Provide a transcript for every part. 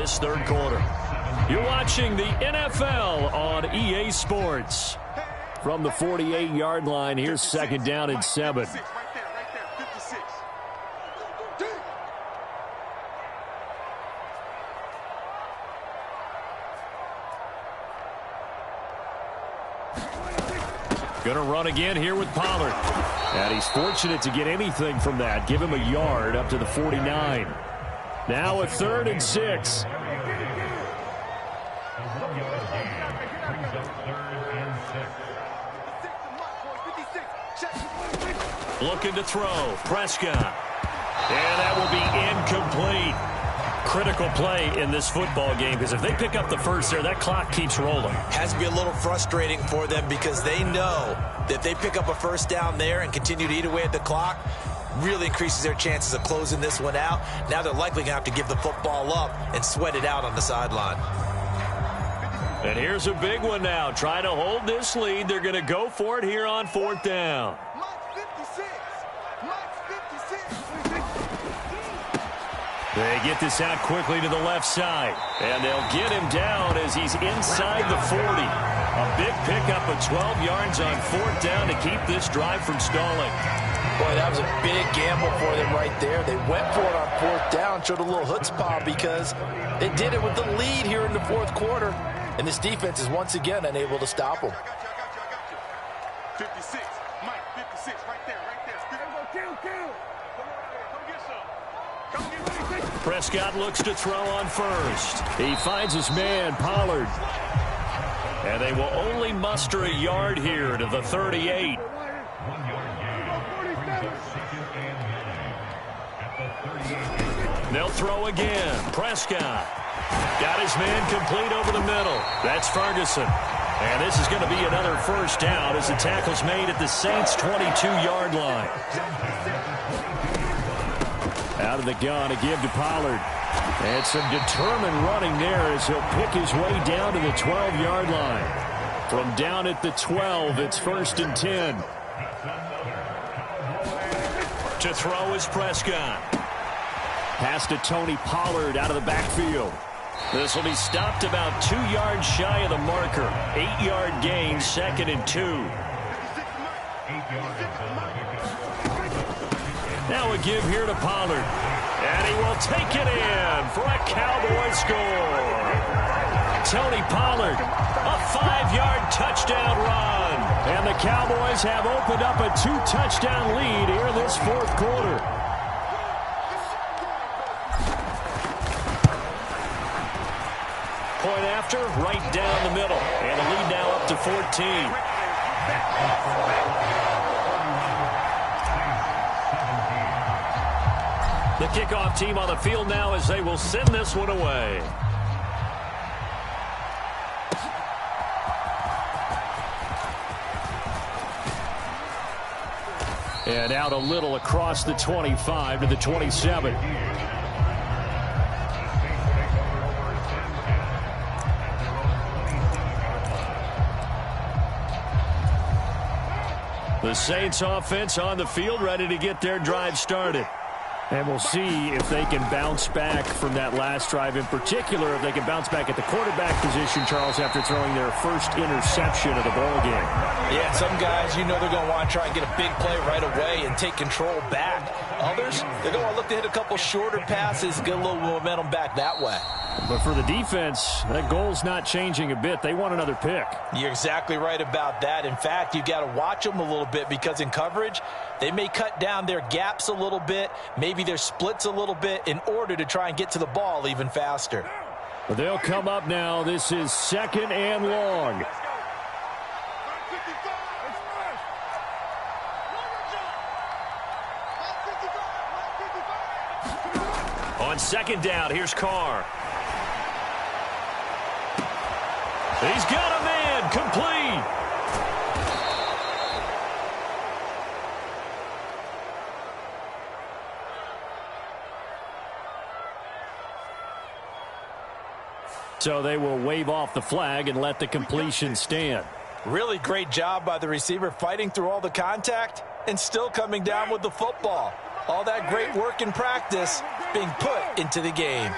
this third quarter. You're watching the NFL on EA Sports. From the 48-yard line, here's second down and 7. Going to run again here with Pollard. And he's fortunate to get anything from that. Give him a yard up to the 49. Now a 3rd and 6. Looking to throw. Prescott. And that will be incomplete. Critical play in this football game, because if they pick up the first there, that clock keeps rolling. Has to be a little frustrating for them, because they know that they pick up a first down there and continue to eat away at the clock, really increases their chances of closing this one out. Now they're likely going to have to give the football up and sweat it out on the sideline. And here's a big one now. Trying to hold this lead. They're going to go for it here on 4th down. They get this out quickly to the left side. And they'll get him down as he's inside the 40. A big pickup of 12 yards on 4th down to keep this drive from stalling. Boy, that was a big gamble for them right there. They went for it on 4th down, showed a little chutzpah because they did it with the lead here in the 4th quarter. And this defense is once again unable to stop them. 56, Mike, 56, right there. Kill. Prescott looks to throw on first. He finds his man, Pollard. And they will only muster a yard here to the 38. They'll throw again. Prescott got his man complete over the middle. That's Ferguson. And this is going to be another first down as the tackle's made at the Saints' 22-yard line. Out of the gun to give to Pollard. And some determined running there as he'll pick his way down to the 12-yard line. From down at the 12, it's 1st and 10. To throw is Prescott. Pass to Tony Pollard out of the backfield. This will be stopped about 2 yards shy of the marker. 8-yard gain, 2nd and 2. Now a give here to Pollard. And he will take it in for a Cowboy score. Tony Pollard, a 5-yard touchdown run. And the Cowboys have opened up a 2-touchdown lead here in this 4th quarter. Point after, right down the middle. And the lead now up to 14. The kickoff team on the field now as they will send this one away. And out a little across the 25 to the 27. The Saints offense on the field ready to get their drive started. And we'll see if they can bounce back from that last drive, in particular if they can bounce back at the quarterback position, Charles, after throwing their first interception of the ball game. Yeah, some guys, you know they're going to want to try and get a big play right away and take control back. Others, they're going to look to hit a couple shorter passes, get a little momentum back that way. But for the defense, that goal's not changing a bit. They want another pick. You're exactly right about that. In fact, you got to watch them a little bit because in coverage, they may cut down their gaps a little bit, maybe their splits a little bit in order to try and get to the ball even faster. But they'll come up now. This is 2nd and long. On 2nd down, here's Carr. He's got a man complete. So they will wave off the flag and let the completion stand. Really great job by the receiver fighting through all the contact and still coming down with the football. All that great work in practice being put into the game.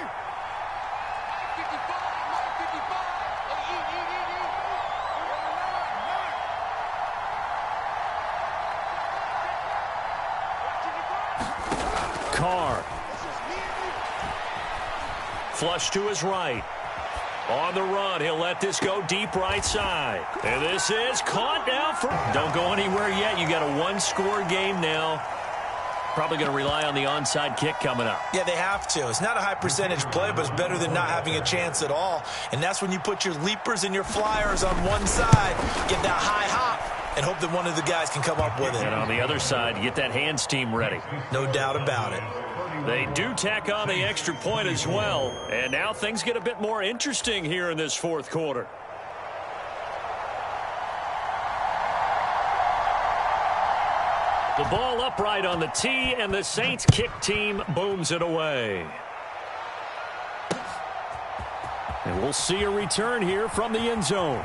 Flush to his right. On the run, he'll let this go deep right side. And this is caught now. Don't go anywhere yet. You got a one-score game now. Probably going to rely on the onside kick coming up. Yeah, they have to. It's not a high percentage play, but it's better than not having a chance at all. And that's when you put your leapers and your flyers on one side, get that high hop, and hope that one of the guys can come up with it. And on the other side, get that hands team ready. No doubt about it. They do tack on the extra point as well. And now things get a bit more interesting here in this fourth quarter. The ball upright on the tee, and the Saints kick team booms it away. And we'll see a return here from the end zone.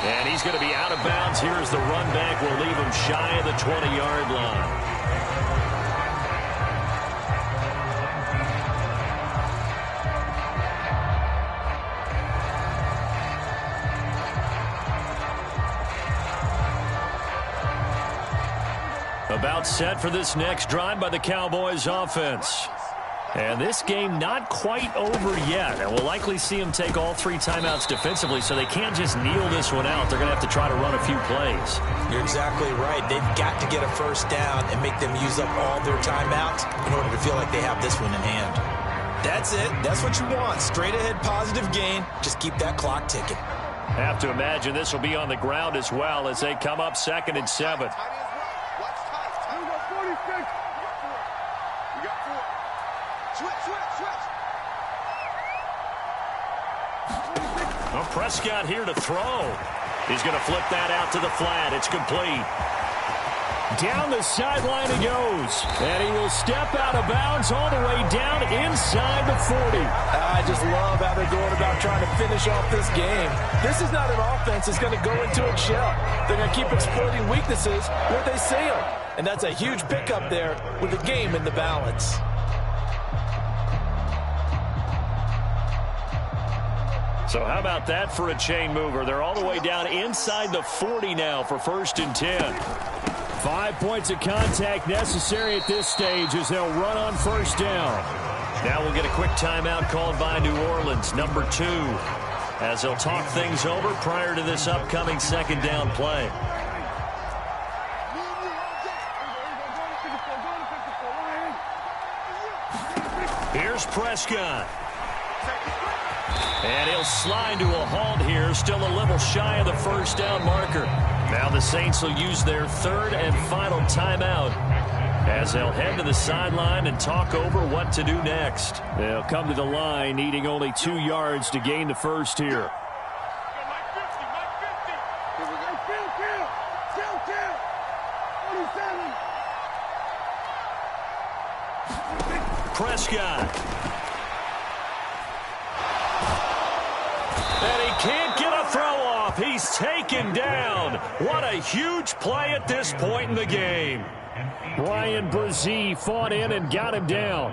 And he's going to be out of bounds. Here's the run back. We'll leave him shy of the 20-yard line. About set for this next drive by the Cowboys offense. And this game not quite over yet. And we'll likely see them take all 3 timeouts defensively, so they can't just kneel this one out. They're going to have to try to run a few plays. You're exactly right. They've got to get a first down and make them use up all their timeouts in order to feel like they have this one in hand. That's it. That's what you want. Straight ahead positive gain. Just keep that clock ticking. Have to imagine this will be on the ground as well as they come up 2nd and 7. Well, Prescott here to throw. He's going to flip that out to the flat. It's complete. Down the sideline he goes. And he will step out of bounds all the way down inside the 40. I just love how they're going about trying to finish off this game. This is not an offense that's going to go into a shell. They're going to keep exploiting weaknesses where they see them. And that's a huge pickup there with the game in the balance. So how about that for a chain mover? They're all the way down inside the 40 now for 1st and 10. 5 points of contact necessary at this stage as they'll run on 1st down. Now we'll get a quick timeout called by New Orleans, number 2, as they'll talk things over prior to this upcoming 2nd down play. Here's Prescott. And he'll slide to a halt here, still a little shy of the 1st down marker. Now the Saints will use their 3rd and final timeout as they'll head to the sideline and talk over what to do next. They'll come to the line needing only 2 yards to gain the first here. Prescott. And he can't get a throw off. He's taken down. What a huge play at this point in the game. Ryan Brzee fought in and got him down.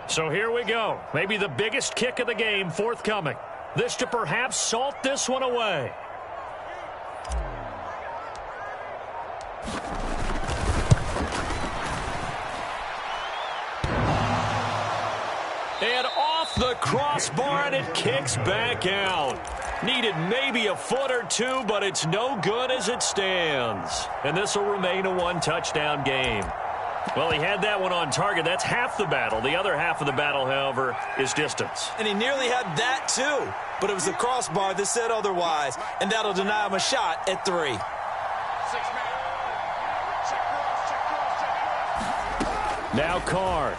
So here we go. Maybe the biggest kick of the game forthcoming. This to perhaps salt this one away. And off the crossbar, and it kicks back out. Needed maybe a foot or 2, but it's no good as it stands. And this will remain a 1-touchdown game. Well, he had that one on target. That's half the battle. The other half of the battle, however, is distance. And he nearly had that, too. But it was the crossbar that said otherwise. And that'll deny him a shot at 3. Now Carr.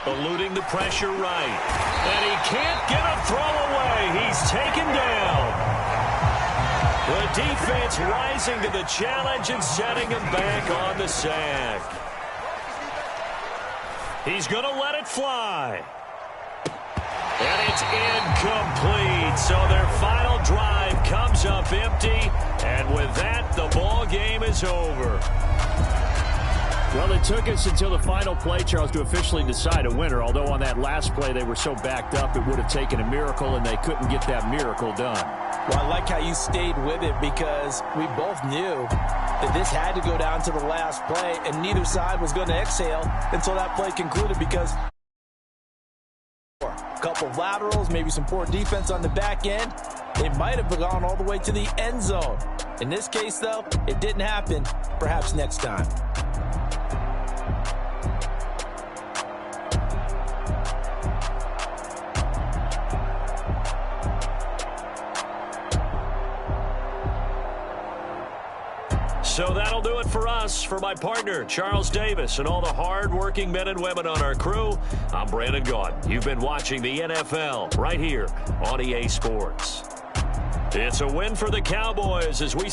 Eluding the pressure right. And he can't get a throw away. He's taken down. The defense rising to the challenge and setting him back on the sack. He's going to let it fly. And it's incomplete. So their final drive comes up empty. And with that, the ball game is over. Well, it took us until the final play, Charles, to officially decide a winner. Although on that last play they were so backed up, it would have taken a miracle, and they couldn't get that miracle done. Well, I like how you stayed with it because we both knew that this had to go down to the last play, and neither side was going to exhale until that play concluded, because a couple of laterals, maybe some poor defense on the back end, they might have gone all the way to the end zone. In this case, though, it didn't happen. Perhaps next time. So that'll do it for us. For my partner, Charles Davis, and all the hard-working men and women on our crew, I'm Brandon Gaudin. You've been watching the NFL right here on EA Sports. It's a win for the Cowboys as we